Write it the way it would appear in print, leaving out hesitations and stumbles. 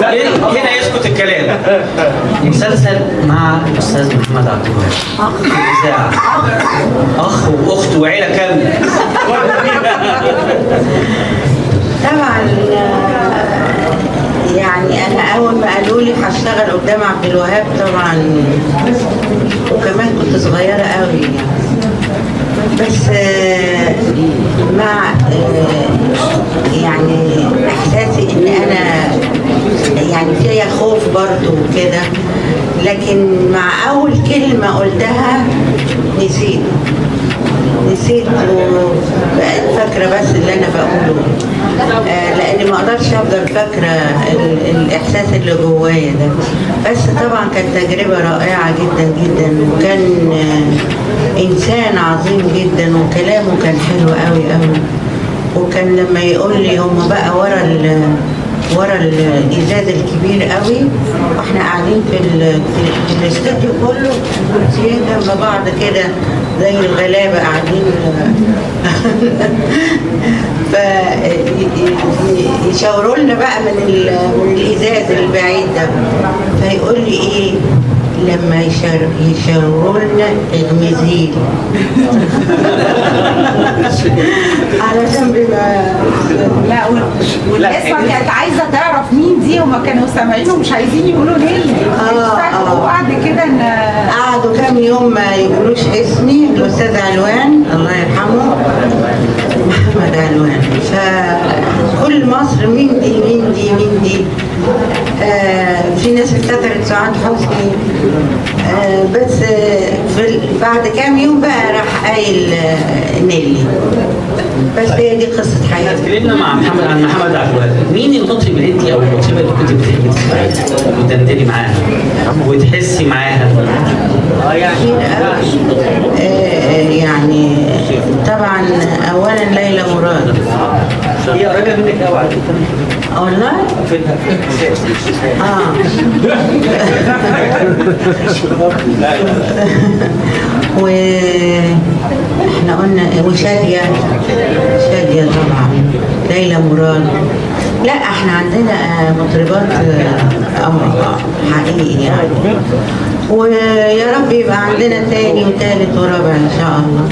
هنا يسكت الكلام. مسلسل مع الاستاذ محمد عبد الوهاب، اذاعه، اخ واخت وعيله كامله. طبعا يعني انا اول ما قالوا لي هشتغل قدام عبد الوهاب طبعا، وكمان كنت صغيره قوي يعني، بس مع يعني احساسي ان انا يعني فيها خوف برضو وكده، لكن مع اول كلمه قلتها نسيت وبقيت فاكره بس اللي انا بقوله، لاني ما اقدرش افضل فاكره الاحساس اللي جوايا ده. بس طبعا كانت تجربه رائعه جدا جدا، وكان انسان عظيم جدا، وكلامه كان حلو قوي قوي. وكان لما يقول لي هم بقى ورا الازاز الكبير قوي، واحنا قاعدين في الاستوديو كله كرسيين جنب بعض كده زي الغلابه قاعدين فيشاوروا لنا بقى من الازاز البعيد ده، فيقول لي ايه لما يشاوروا لنا اغمزيلي علشان بيبقى لا والاسمه كانت عايزه تعرف مين دي، وما كانوا سامعينه ومش عايزين يقولوا نيلي. وبعد كده قعدوا كام يوم ما يقولوش اسمي، الاستاذ علوان الله يرحمه محمد علوان، فكل مصر مين دي في ناس افتكرت سعاد حسني، بس بعد كام يوم بقى راح قايل نيلي. بس هي دي قصه حياتي. اتكلمنا مع محمد عن محمد عبد الوهاب، مين المطرب اللي انت او المطربه اللي كنت بتحبي تسمعيها وتندلي معاها وتحسي معاها؟ يعني طبعا اولا ليلى مراد، هي قريبه منك قوي على فكره. والله؟ واحنا قلنا وشادية طبعا، ليلى مراد. لا احنا عندنا مطربات حقيقي يعني، ويا رب يبقى عندنا تاني وتالت ورابع ان شاء الله.